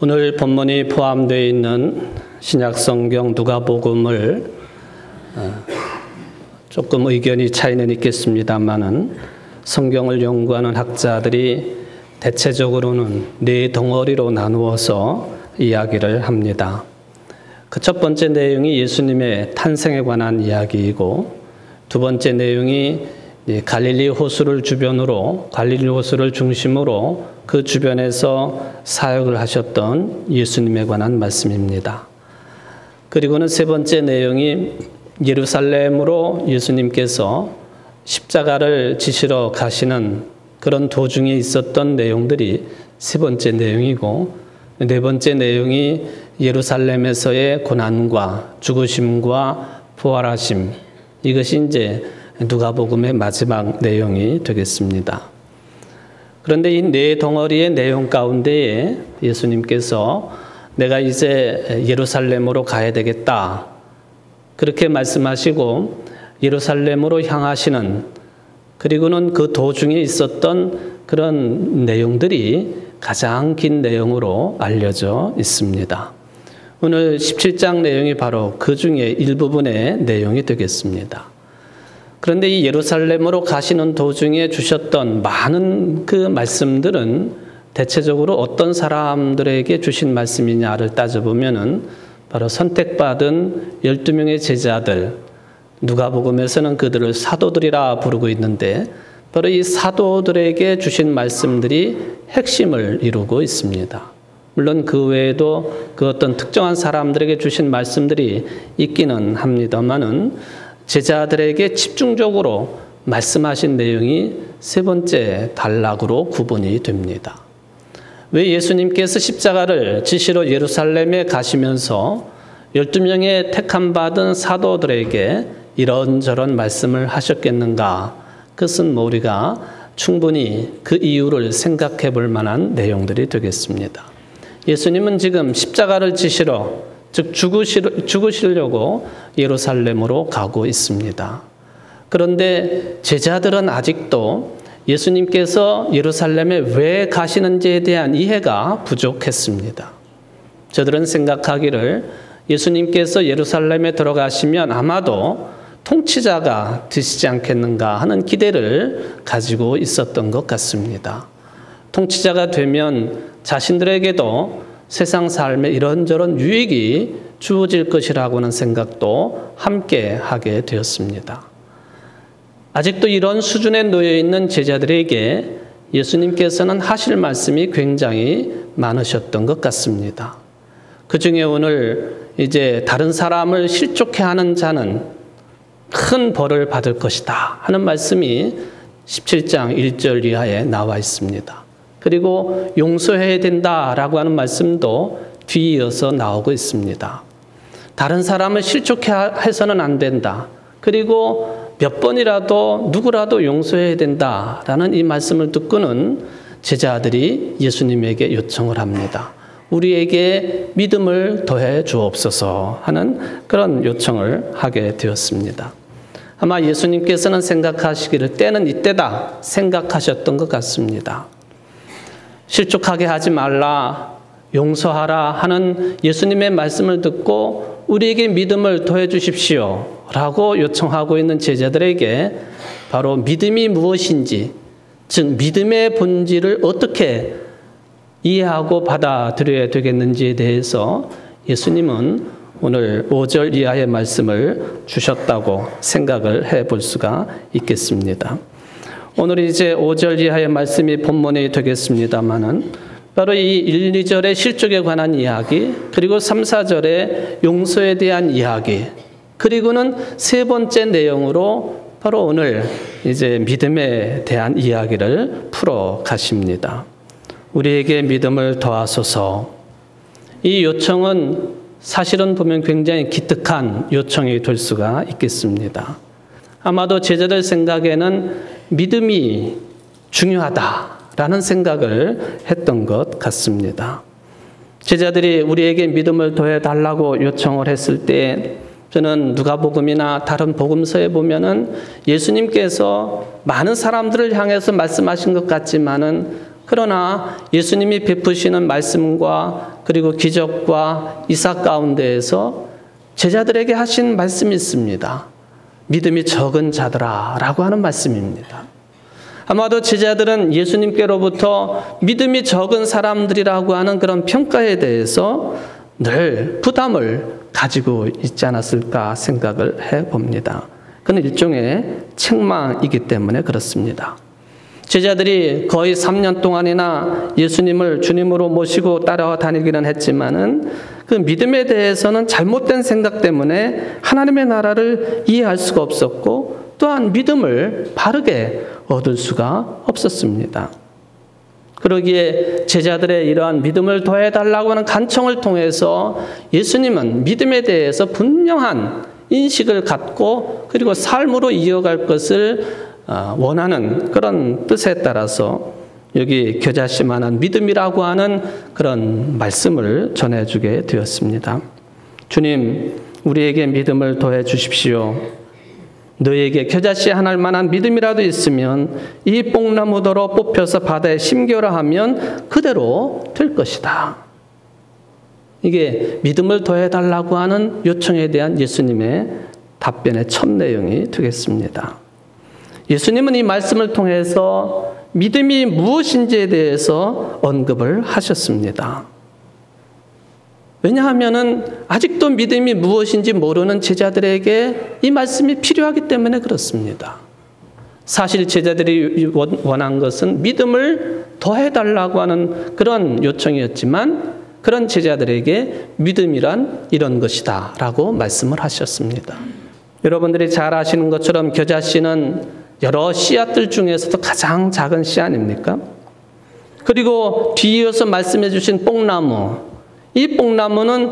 오늘 본문이 포함되어 있는 신약성경 누가복음을 조금 의견이 차이는 있겠습니다만은 성경을 연구하는 학자들이 대체적으로는 네 덩어리로 나누어서 이야기를 합니다. 그 첫 번째 내용이 예수님의 탄생에 관한 이야기이고, 두 번째 내용이 갈릴리 호수를 중심으로 그 주변에서 사역을 하셨던 예수님에 관한 말씀입니다. 그리고는 세 번째 내용이 예루살렘으로 예수님께서 십자가를 지시러 가시는 그런 도중에 있었던 내용들이 세 번째 내용이고, 네 번째 내용이 예루살렘에서의 고난과 죽으심과 부활하심, 이것이 이제 누가복음의 마지막 내용이 되겠습니다. 그런데 이 네 덩어리의 내용 가운데에 예수님께서 내가 이제 예루살렘으로 가야 되겠다, 그렇게 말씀하시고 예루살렘으로 향하시는, 그리고는 그 도중에 있었던 그런 내용들이 가장 긴 내용으로 알려져 있습니다. 오늘 17장 내용이 바로 그 중에 일부분의 내용이 되겠습니다. 그런데 이 예루살렘으로 가시는 도중에 주셨던 많은 그 말씀들은 대체적으로 어떤 사람들에게 주신 말씀이냐를 따져보면은 바로 선택받은 12명의 제자들, 누가복음에서는 그들을 사도들이라 부르고 있는데 바로 이 사도들에게 주신 말씀들이 핵심을 이루고 있습니다. 물론 그 외에도 그 어떤 특정한 사람들에게 주신 말씀들이 있기는 합니다만은 제자들에게 집중적으로 말씀하신 내용이 세 번째 단락으로 구분이 됩니다. 왜 예수님께서 십자가를 지시러 예루살렘에 가시면서 12명의 택함받은 사도들에게 이런저런 말씀을 하셨겠는가? 그것은 우리가 충분히 그 이유를 생각해 볼 만한 내용들이 되겠습니다. 예수님은 지금 십자가를 지시러, 즉 죽으시려고 예루살렘으로 가고 있습니다. 그런데 제자들은 아직도 예수님께서 예루살렘에 왜 가시는지에 대한 이해가 부족했습니다. 저들은 생각하기를 예수님께서 예루살렘에 들어가시면 아마도 통치자가 되시지 않겠는가 하는 기대를 가지고 있었던 것 같습니다. 통치자가 되면 자신들에게도 세상 삶에 이런저런 유익이 주어질 것이라고는 생각도 함께 하게 되었습니다. 아직도 이런 수준에 놓여 있는 제자들에게 예수님께서는 하실 말씀이 굉장히 많으셨던 것 같습니다. 그 중에 오늘 이제 다른 사람을 실족해 하는 자는 큰 벌을 받을 것이다 하는 말씀이 17장 1절 이하에 나와 있습니다. 그리고 용서해야 된다라고 하는 말씀도 뒤이어서 나오고 있습니다. 다른 사람을 실족해 해서는 안 된다. 그리고 몇 번이라도 누구라도 용서해야 된다라는 이 말씀을 듣고는 제자들이 예수님에게 요청을 합니다. 우리에게 믿음을 더해 주옵소서 하는 그런 요청을 하게 되었습니다. 아마 예수님께서는 생각하시기를 때는 이때다 생각하셨던 것 같습니다. 실족하게 하지 말라, 용서하라 하는 예수님의 말씀을 듣고 우리에게 믿음을 더해 주십시오 라고 요청하고 있는 제자들에게 바로 믿음이 무엇인지, 즉 믿음의 본질을 어떻게 이해하고 받아들여야 되겠는지에 대해서 예수님은 오늘 5절 이하의 말씀을 주셨다고 생각을 해볼 수가 있겠습니다. 오늘 이제 5절 이하의 말씀이 본문이 되겠습니다만은 바로 이 1, 2절의 실족에 관한 이야기, 그리고 3, 4절의 용서에 대한 이야기, 그리고는 세 번째 내용으로 바로 오늘 이제 믿음에 대한 이야기를 풀어 가십니다. 우리에게 믿음을 더하소서. 이 요청은 사실은 보면 굉장히 기특한 요청이 될 수가 있겠습니다. 아마도 제자들 생각에는 믿음이 중요하다라는 생각을 했던 것 같습니다. 제자들이 우리에게 믿음을 더해달라고 요청을 했을 때 저는 누가복음이나 다른 복음서에 보면은 예수님께서 많은 사람들을 향해서 말씀하신 것 같지만은 그러나 예수님이 베푸시는 말씀과 그리고 기적과 이삭 가운데에서 제자들에게 하신 말씀이 있습니다. 믿음이 적은 자들아 라고 하는 말씀입니다. 아마도 제자들은 예수님께로부터 믿음이 적은 사람들이라고 하는 그런 평가에 대해서 늘 부담을 가지고 있지 않았을까 생각을 해봅니다. 그건 일종의 책망이기 때문에 그렇습니다. 제자들이 거의 3년 동안이나 예수님을 주님으로 모시고 따라다니기는 했지만은 그 믿음에 대해서는 잘못된 생각 때문에 하나님의 나라를 이해할 수가 없었고 또한 믿음을 바르게 얻을 수가 없었습니다. 그러기에 제자들의 이러한 믿음을 더해달라고 하는 간청을 통해서 예수님은 믿음에 대해서 분명한 인식을 갖고 그리고 삶으로 이어갈 것을 원하는 그런 뜻에 따라서 여기 겨자씨만한 믿음이라고 하는 그런 말씀을 전해주게 되었습니다. 주님, 우리에게 믿음을 더해 주십시오. 너에게 겨자씨 하나일 만한 믿음이라도 있으면 이 뽕나무더러 뽑혀서 바다에 심겨라 하면 그대로 될 것이다. 이게 믿음을 더해달라고 하는 요청에 대한 예수님의 답변의 첫 내용이 되겠습니다. 예수님은 이 말씀을 통해서 믿음이 무엇인지에 대해서 언급을 하셨습니다. 왜냐하면 아직도 믿음이 무엇인지 모르는 제자들에게 이 말씀이 필요하기 때문에 그렇습니다. 사실 제자들이 원한 것은 믿음을 더해달라고 하는 그런 요청이었지만 그런 제자들에게 믿음이란 이런 것이다 라고 말씀을 하셨습니다. 여러분들이 잘 아시는 것처럼 겨자씨는 여러 씨앗들 중에서도 가장 작은 씨 아닙니까? 그리고 뒤이어서 말씀해 주신 뽕나무, 이 뽕나무는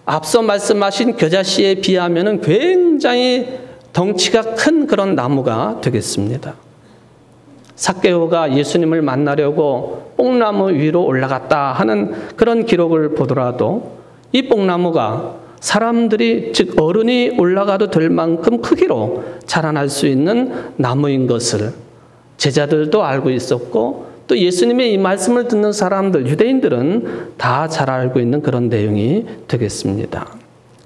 앞서 말씀하신 겨자씨에 비하면 굉장히 덩치가 큰 그런 나무가 되겠습니다. 삭개오가 예수님을 만나려고 뽕나무 위로 올라갔다 하는 그런 기록을 보더라도 이 뽕나무가 사람들이 즉 어른이 올라가도 될 만큼 크기로 자라날 수 있는 나무인 것을 제자들도 알고 있었고 또 예수님의 이 말씀을 듣는 사람들, 유대인들은 다 잘 알고 있는 그런 내용이 되겠습니다.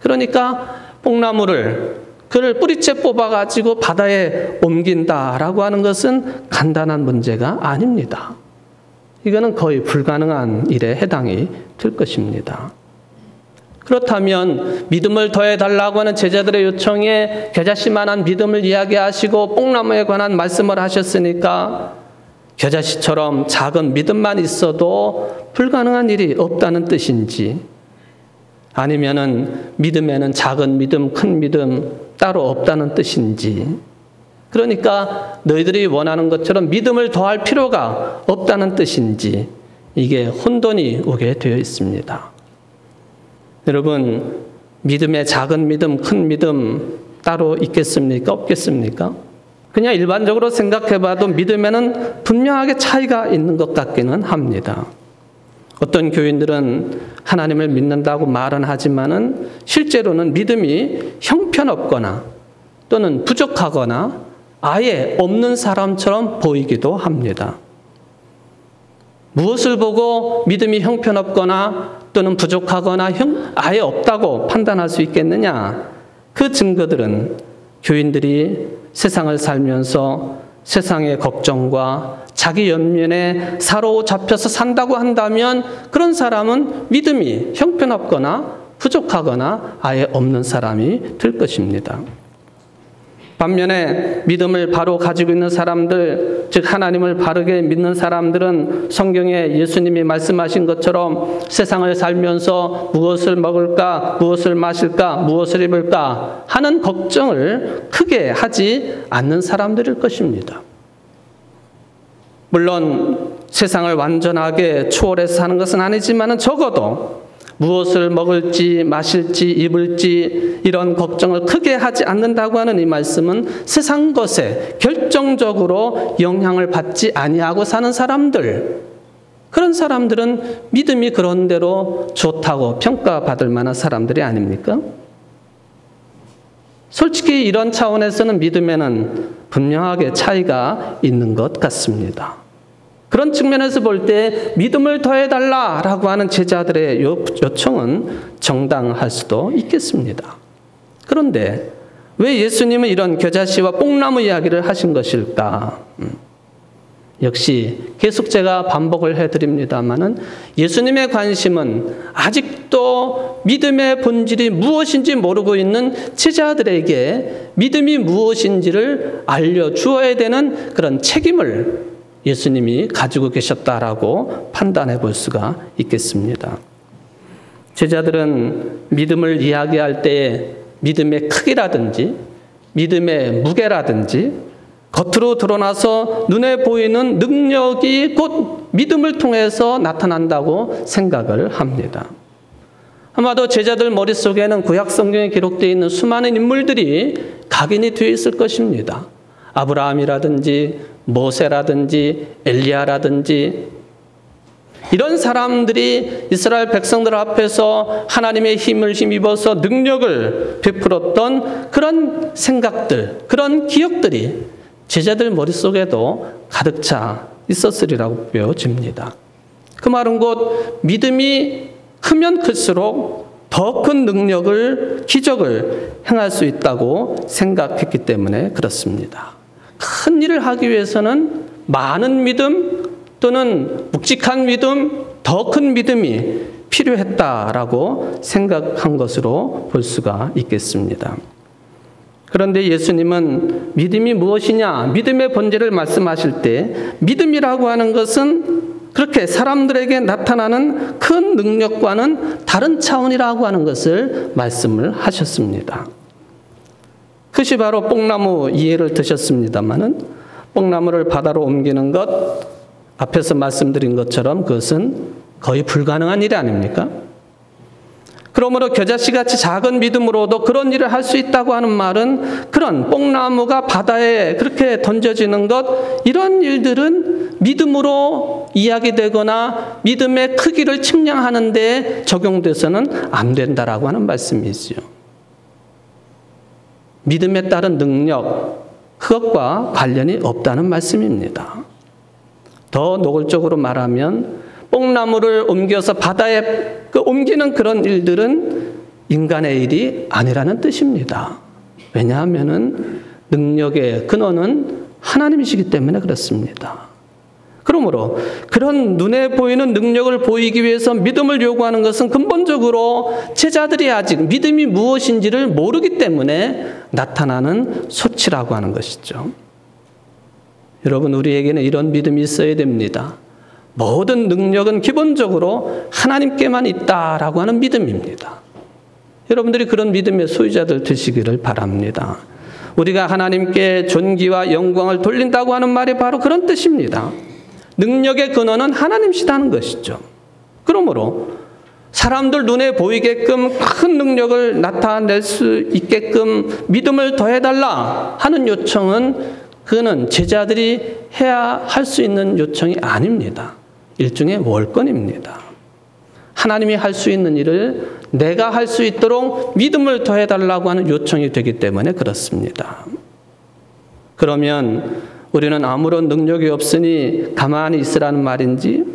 그러니까 뽕나무를 그를 뿌리채 뽑아가지고 바다에 옮긴다라고 하는 것은 간단한 문제가 아닙니다. 이거는 거의 불가능한 일에 해당이 될 것입니다. 그렇다면 믿음을 더해달라고 하는 제자들의 요청에 겨자씨만한 믿음을 이야기하시고 뽕나무에 관한 말씀을 하셨으니까 겨자씨처럼 작은 믿음만 있어도 불가능한 일이 없다는 뜻인지 아니면은 믿음에는 작은 믿음, 큰 믿음 따로 없다는 뜻인지 그러니까 너희들이 원하는 것처럼 믿음을 더할 필요가 없다는 뜻인지 이게 혼돈이 오게 되어 있습니다. 여러분, 믿음의 작은 믿음, 큰 믿음 따로 있겠습니까? 없겠습니까? 그냥 일반적으로 생각해봐도 믿음에는 분명하게 차이가 있는 것 같기는 합니다. 어떤 교인들은 하나님을 믿는다고 말은 하지만은 실제로는 믿음이 형편없거나 또는 부족하거나 아예 없는 사람처럼 보이기도 합니다. 무엇을 보고 믿음이 형편없거나 또는 부족하거나 아예 없다고 판단할 수 있겠느냐? 그 증거들은 교인들이 세상을 살면서 세상의 걱정과 자기 연민에 사로잡혀서 산다고 한다면 그런 사람은 믿음이 형편없거나 부족하거나 아예 없는 사람이 될 것입니다. 반면에 믿음을 바로 가지고 있는 사람들, 즉 하나님을 바르게 믿는 사람들은 성경에 예수님이 말씀하신 것처럼 세상을 살면서 무엇을 먹을까, 무엇을 마실까, 무엇을 입을까 하는 걱정을 크게 하지 않는 사람들일 것입니다. 물론 세상을 완전하게 초월해서 사는 것은 아니지만 적어도 무엇을 먹을지 마실지 입을지 이런 걱정을 크게 하지 않는다고 하는 이 말씀은 세상 것에 결정적으로 영향을 받지 아니하고 사는 사람들, 그런 사람들은 믿음이 그런 대로 좋다고 평가받을 만한 사람들이 아닙니까? 솔직히 이런 차원에서는 믿음에는 분명하게 차이가 있는 것 같습니다. 그런 측면에서 볼 때 믿음을 더해달라라고 하는 제자들의 요청은 정당할 수도 있겠습니다. 그런데 왜 예수님은 이런 겨자씨와 뽕나무 이야기를 하신 것일까? 역시 계속 제가 반복을 해드립니다마는 예수님의 관심은 아직도 믿음의 본질이 무엇인지 모르고 있는 제자들에게 믿음이 무엇인지를 알려주어야 되는 그런 책임을 예수님이 가지고 계셨다라고 판단해 볼 수가 있겠습니다. 제자들은 믿음을 이야기할 때에 믿음의 크기라든지 믿음의 무게라든지 겉으로 드러나서 눈에 보이는 능력이 곧 믿음을 통해서 나타난다고 생각을 합니다. 아마도 제자들 머릿속에는 구약 성경에 기록되어 있는 수많은 인물들이 각인이 되어 있을 것입니다. 아브라함이라든지 모세라든지 엘리야라든지 이런 사람들이 이스라엘 백성들 앞에서 하나님의 힘을 힘입어서 능력을 베풀었던 그런 생각들, 그런 기억들이 제자들 머릿속에도 가득 차 있었으리라고 보여집니다. 그 말은 곧 믿음이 크면 클수록 더 큰 능력을, 기적을 행할 수 있다고 생각했기 때문에 그렇습니다. 큰 일을 하기 위해서는 많은 믿음 또는 묵직한 믿음, 더 큰 믿음이 필요했다라고 생각한 것으로 볼 수가 있겠습니다. 그런데 예수님은 믿음이 무엇이냐, 믿음의 본질을 말씀하실 때 믿음이라고 하는 것은 그렇게 사람들에게 나타나는 큰 능력과는 다른 차원이라고 하는 것을 말씀을 하셨습니다. 그것이 바로 뽕나무 이해를 드셨습니다마는 뽕나무를 바다로 옮기는 것, 앞에서 말씀드린 것처럼 그것은 거의 불가능한 일이 아닙니까? 그러므로 겨자씨같이 작은 믿음으로도 그런 일을 할 수 있다고 하는 말은 그런 뽕나무가 바다에 그렇게 던져지는 것, 이런 일들은 믿음으로 이야기되거나 믿음의 크기를 측량하는 데 적용돼서는 안 된다라고 하는 말씀이지요. 믿음에 따른 능력, 그것과 관련이 없다는 말씀입니다. 더 노골적으로 말하면 뽕나무를 옮겨서 바다에 옮기는 그런 일들은 인간의 일이 아니라는 뜻입니다. 왜냐하면 능력의 근원은 하나님이시기 때문에 그렇습니다. 그러므로 그런 눈에 보이는 능력을 보이기 위해서 믿음을 요구하는 것은 근본적으로 제자들이 아직 믿음이 무엇인지를 모르기 때문에 나타나는 소치라고 하는 것이죠. 여러분, 우리에게는 이런 믿음이 있어야 됩니다. 모든 능력은 기본적으로 하나님께만 있다라고 하는 믿음입니다. 여러분들이 그런 믿음의 소유자들 되시기를 바랍니다. 우리가 하나님께 존귀와 영광을 돌린다고 하는 말이 바로 그런 뜻입니다. 능력의 근원은 하나님이시다는 것이죠. 그러므로 사람들 눈에 보이게끔 큰 능력을 나타낼 수 있게끔 믿음을 더해달라 하는 요청은 그는 제자들이 해야 할 수 있는 요청이 아닙니다. 일종의 월권입니다. 하나님이 할 수 있는 일을 내가 할 수 있도록 믿음을 더해달라고 하는 요청이 되기 때문에 그렇습니다. 그러면 우리는 아무런 능력이 없으니 가만히 있으라는 말인지,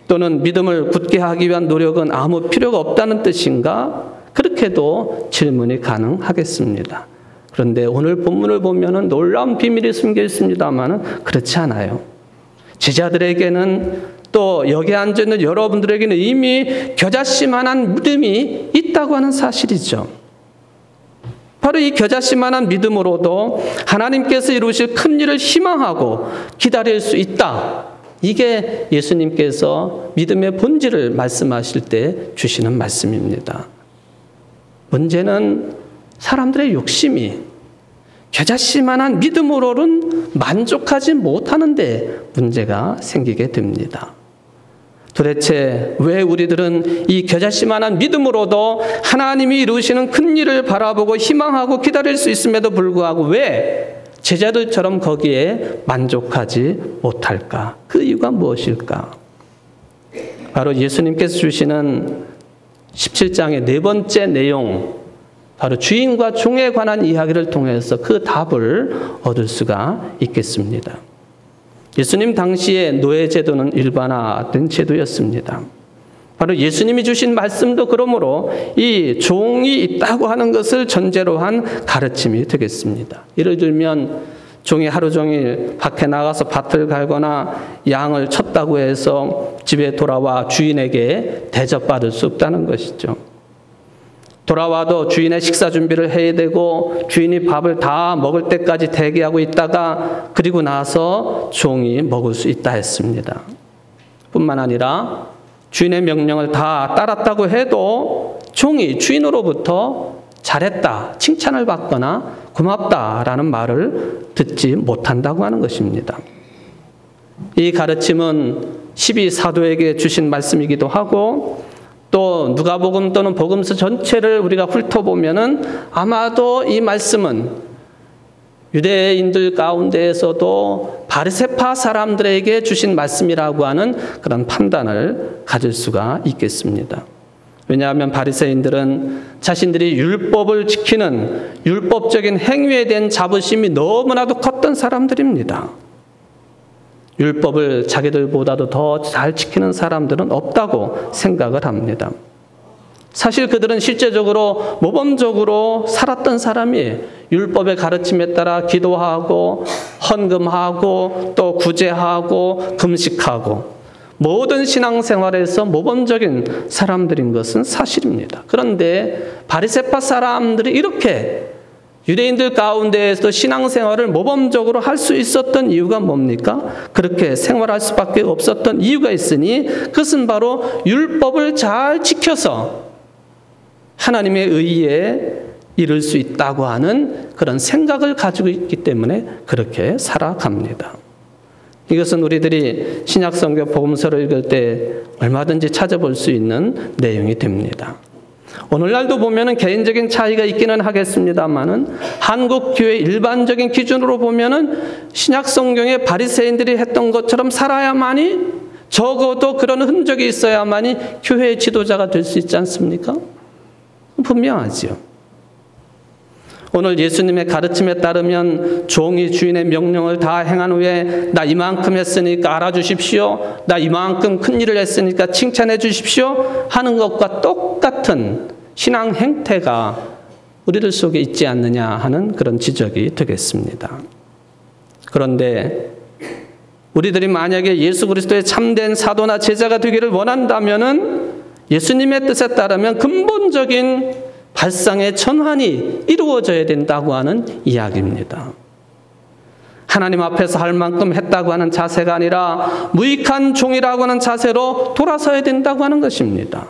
또는 믿음을 굳게 하기 위한 노력은 아무 필요가 없다는 뜻인가? 그렇게도 질문이 가능하겠습니다. 그런데 오늘 본문을 보면은 놀라운 비밀이 숨겨 있습니다만은 그렇지 않아요. 제자들에게는 또 여기 앉아 있는 여러분들에게는 이미 겨자씨만한 믿음이 있다고 하는 사실이죠. 바로 이 겨자씨만한 믿음으로도 하나님께서 이루실 큰 일을 희망하고 기다릴 수 있다. 이게 예수님께서 믿음의 본질을 말씀하실 때 주시는 말씀입니다. 문제는 사람들의 욕심이 겨자씨만한 믿음으로는 만족하지 못하는 데 문제가 생기게 됩니다. 도대체 왜 우리들은 이 겨자씨만한 믿음으로도 하나님이 이루시는 큰 일을 바라보고 희망하고 기다릴 수 있음에도 불구하고 왜 제자들처럼 거기에 만족하지 못할까? 그 이유가 무엇일까? 바로 예수님께서 주시는 17장의 네 번째 내용, 바로 주인과 종에 관한 이야기를 통해서 그 답을 얻을 수가 있겠습니다. 예수님 당시에 노예제도는 일반화된 제도였습니다. 바로 예수님이 주신 말씀도 그러므로 이 종이 있다고 하는 것을 전제로 한 가르침이 되겠습니다. 예를 들면 종이 하루 종일 밖에 나가서 밭을 갈거나 양을 쳤다고 해서 집에 돌아와 주인에게 대접받을 수 없다는 것이죠. 돌아와도 주인의 식사 준비를 해야 되고 주인이 밥을 다 먹을 때까지 대기하고 있다가 그리고 나서 종이 먹을 수 있다 했습니다. 뿐만 아니라 주인의 명령을 다 따랐다고 해도 종이 주인으로부터 잘했다, 칭찬을 받거나 고맙다라는 말을 듣지 못한다고 하는 것입니다. 이 가르침은 12사도에게 주신 말씀이기도 하고 또 누가복음 또는 복음서 전체를 우리가 훑어보면은 아마도 이 말씀은 유대인들 가운데에서도 바리새파 사람들에게 주신 말씀이라고 하는 그런 판단을 가질 수가 있겠습니다. 왜냐하면 바리새인들은 자신들이 율법을 지키는 율법적인 행위에 대한 자부심이 너무나도 컸던 사람들입니다. 율법을 자기들보다도 더 잘 지키는 사람들은 없다고 생각을 합니다. 사실 그들은 실제적으로 모범적으로 살았던 사람이 율법의 가르침에 따라 기도하고 헌금하고 또 구제하고 금식하고 모든 신앙생활에서 모범적인 사람들인 것은 사실입니다. 그런데 바리새파 사람들이 이렇게 유대인들 가운데에서 신앙생활을 모범적으로 할 수 있었던 이유가 뭡니까? 그렇게 생활할 수밖에 없었던 이유가 있으니 그것은 바로 율법을 잘 지켜서 하나님의 의에 이를 수 있다고 하는 그런 생각을 가지고 있기 때문에 그렇게 살아갑니다. 이것은 우리들이 신약성경 복음서를 읽을 때 얼마든지 찾아볼 수 있는 내용이 됩니다. 오늘날도 보면은 개인적인 차이가 있기는 하겠습니다만은 한국 교회 일반적인 기준으로 보면은 신약성경의 바리새인들이 했던 것처럼 살아야만이 적어도 그런 흔적이 있어야만이 교회의 지도자가 될 수 있지 않습니까? 분명하지요. 오늘 예수님의 가르침에 따르면 종이 주인의 명령을 다 행한 후에 나 이만큼 했으니까 알아주십시오. 나 이만큼 큰 일을 했으니까 칭찬해 주십시오. 하는 것과 똑같은 신앙 행태가 우리들 속에 있지 않느냐 하는 그런 지적이 되겠습니다. 그런데 우리들이 만약에 예수 그리스도의 참된 사도나 제자가 되기를 원한다면은 예수님의 뜻에 따르면 근본적인 발상의 전환이 이루어져야 된다고 하는 이야기입니다. 하나님 앞에서 할 만큼 했다고 하는 자세가 아니라 무익한 종이라고 하는 자세로 돌아서야 된다고 하는 것입니다.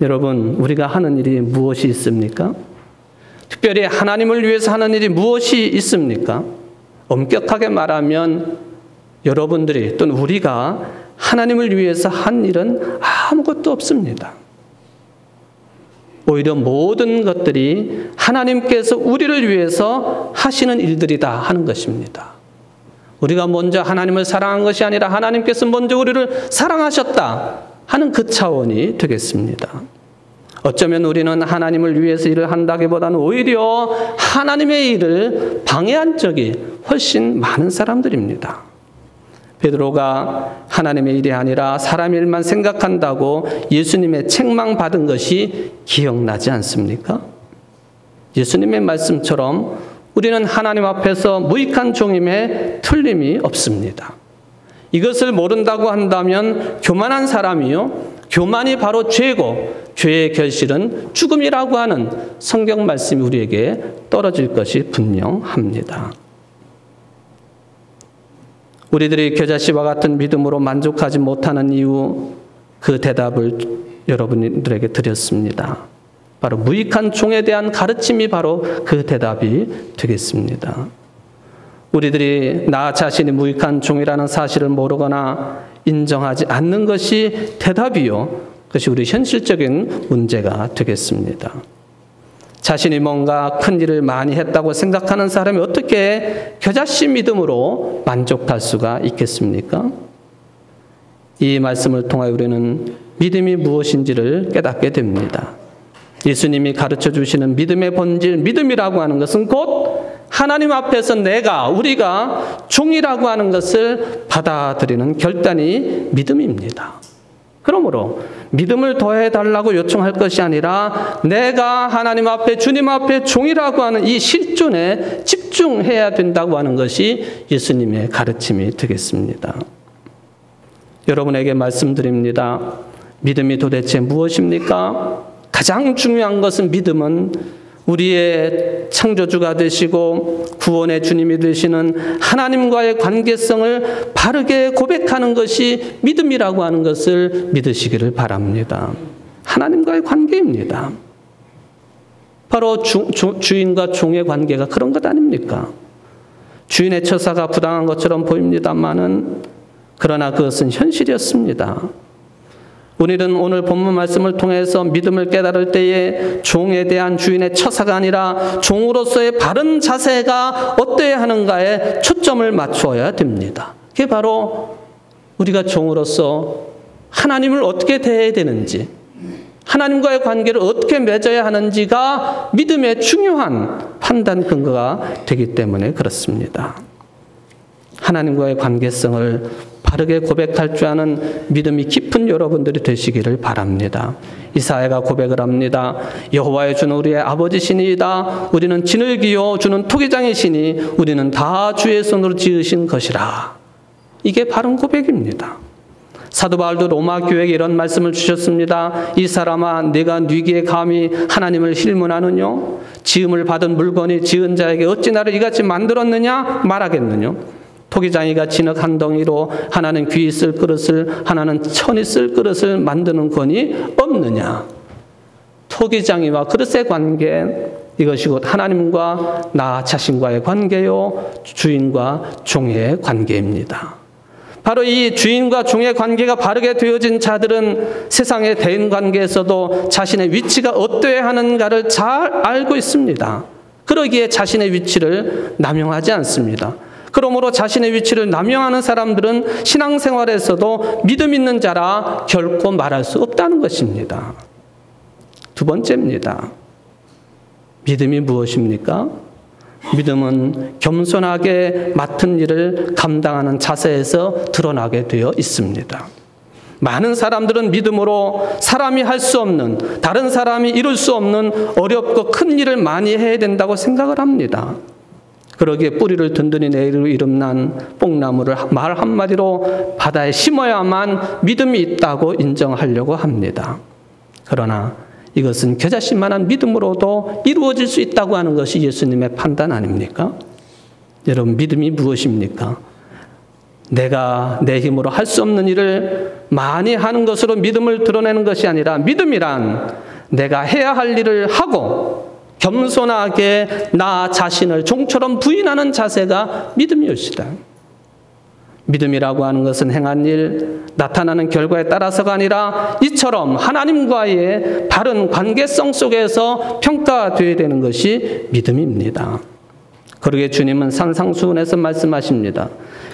여러분, 우리가 하는 일이 무엇이 있습니까? 특별히 하나님을 위해서 하는 일이 무엇이 있습니까? 엄격하게 말하면 여러분들이 또는 우리가 하나님을 위해서 한 일은 아무것도 없습니다. 오히려 모든 것들이 하나님께서 우리를 위해서 하시는 일들이다 하는 것입니다. 우리가 먼저 하나님을 사랑한 것이 아니라 하나님께서 먼저 우리를 사랑하셨다 하는 그 차원이 되겠습니다. 어쩌면 우리는 하나님을 위해서 일을 한다기보다는 오히려 하나님의 일을 방해한 적이 훨씬 많은 사람들입니다. 베드로가 하나님의 일이 아니라 사람 일만 생각한다고 예수님의 책망받은 것이 기억나지 않습니까? 예수님의 말씀처럼 우리는 하나님 앞에서 무익한 종임에 틀림이 없습니다. 이것을 모른다고 한다면 교만한 사람이요, 교만이 바로 죄고 죄의 결실은 죽음이라고 하는 성경 말씀이 우리에게 떨어질 것이 분명합니다. 우리들이 겨자씨와 같은 믿음으로 만족하지 못하는 이유, 그 대답을 여러분들에게 드렸습니다. 바로 무익한 종에 대한 가르침이 바로 그 대답이 되겠습니다. 우리들이 나 자신이 무익한 종이라는 사실을 모르거나 인정하지 않는 것이 대답이요, 그것이 우리 현실적인 문제가 되겠습니다. 자신이 뭔가 큰 일을 많이 했다고 생각하는 사람이 어떻게 겨자씨 믿음으로 만족할 수가 있겠습니까? 이 말씀을 통하여 우리는 믿음이 무엇인지를 깨닫게 됩니다. 예수님이 가르쳐 주시는 믿음의 본질, 믿음이라고 하는 것은 곧 하나님 앞에서 우리가 종이라고 하는 것을 받아들이는 결단이 믿음입니다. 그러므로 믿음을 더해달라고 요청할 것이 아니라 내가 하나님 앞에 주님 앞에 종이라고 하는 이 실존에 집중해야 된다고 하는 것이 예수님의 가르침이 되겠습니다. 여러분에게 말씀드립니다. 믿음이 도대체 무엇입니까? 가장 중요한 것은 믿음은 우리의 창조주가 되시고 구원의 주님이 되시는 하나님과의 관계성을 바르게 고백하는 것이 믿음이라고 하는 것을 믿으시기를 바랍니다. 하나님과의 관계입니다. 바로 주인과 종의 관계가 그런 것 아닙니까? 주인의 처사가 부당한 것처럼 보입니다마는 그러나 그것은 현실이었습니다. 우리는 오늘 본문 말씀을 통해서 믿음을 깨달을 때에 종에 대한 주인의 처사가 아니라 종으로서의 바른 자세가 어떠해야 하는가에 초점을 맞추어야 됩니다. 그게 바로 우리가 종으로서 하나님을 어떻게 대해야 되는지, 하나님과의 관계를 어떻게 맺어야 하는지가 믿음의 중요한 판단 근거가 되기 때문에 그렇습니다. 하나님과의 관계성을 바르게 고백할 줄 아는 믿음이 깊은 여러분들이 되시기를 바랍니다. 이사야가 고백을 합니다. 여호와의 주는 우리의 아버지시니이다. 우리는 진을 기어 주는 토기장이시니 우리는 다 주의 손으로 지으신 것이라. 이게 바른 고백입니다. 사도 바울도 로마 교회에 이런 말씀을 주셨습니다. 이 사람아 네가 네게 감히 하나님을 힐문하느냐? 지음을 받은 물건이 지은 자에게 어찌 나를 이같이 만들었느냐 말하겠느냐? 토기장이가 진흙 한 덩이로 하나는 귀 있을 그릇을 하나는 천 있을 그릇을 만드는 권이 없느냐. 토기장이와 그릇의 관계, 이것이 곧 하나님과 나 자신과의 관계요 주인과 종의 관계입니다. 바로 이 주인과 종의 관계가 바르게 되어진 자들은 세상의 대인관계에서도 자신의 위치가 어떠해야 하는가를 잘 알고 있습니다. 그러기에 자신의 위치를 남용하지 않습니다. 그러므로 자신의 위치를 남용하는 사람들은 신앙생활에서도 믿음 있는 자라 결코 말할 수 없다는 것입니다. 두 번째입니다. 믿음이 무엇입니까? 믿음은 겸손하게 맡은 일을 감당하는 자세에서 드러나게 되어 있습니다. 많은 사람들은 믿음으로 사람이 할 수 없는, 다른 사람이 이룰 수 없는 어렵고 큰 일을 많이 해야 된다고 생각을 합니다. 그러기에 뿌리를 든든히 내리로 이름난 뽕나무를 말 한마디로 바다에 심어야만 믿음이 있다고 인정하려고 합니다. 그러나 이것은 겨자씨만한 믿음으로도 이루어질 수 있다고 하는 것이 예수님의 판단 아닙니까? 여러분, 믿음이 무엇입니까? 내가 내 힘으로 할 수 없는 일을 많이 하는 것으로 믿음을 드러내는 것이 아니라 믿음이란 내가 해야 할 일을 하고 겸손하게 나 자신을 종처럼 부인하는 자세가 믿음이었다. 믿음이라고 하는 것은 행한 일, 나타나는 결과에 따라서가 아니라 이처럼 하나님과의 바른 관계성 속에서 평가되어야 되는 것이 믿음입니다. 그러기에 주님은 산상수훈에서 말씀하십니다.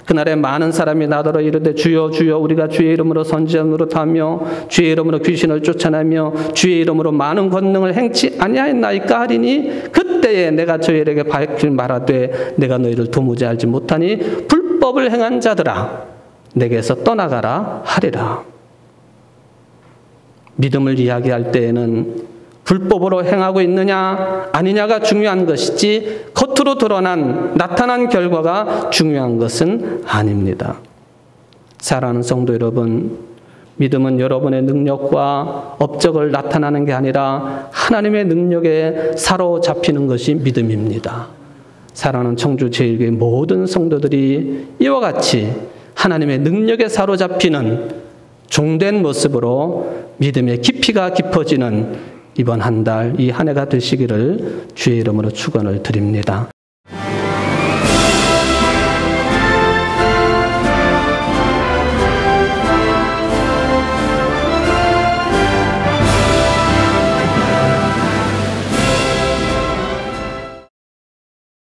그날에 많은 사람이 나더러 이르되 주여 주여 우리가 주의 이름으로 선지자 노릇하며 주의 이름으로 귀신을 쫓아내며 주의 이름으로 많은 권능을 행치 아니하였나이까 하리니 그때에 내가 저희에게 밝히 말하되 내가 너희를 도무지 알지 못하니 불법을 행한 자들아 내게서 떠나가라 하리라. 믿음을 이야기할 때에는 불법으로 행하고 있느냐 아니냐가 중요한 것이지 겉으로 드러난 나타난 결과가 중요한 것은 아닙니다. 사랑하는 성도 여러분, 믿음은 여러분의 능력과 업적을 나타나는 게 아니라 하나님의 능력에 사로잡히는 것이 믿음입니다. 사랑하는 청주 제1교회 모든 성도들이 이와 같이 하나님의 능력에 사로잡히는 종된 모습으로 믿음의 깊이가 깊어지는 이번 한 달, 이 한 해가 되시기를 주의 이름으로 축원을 드립니다.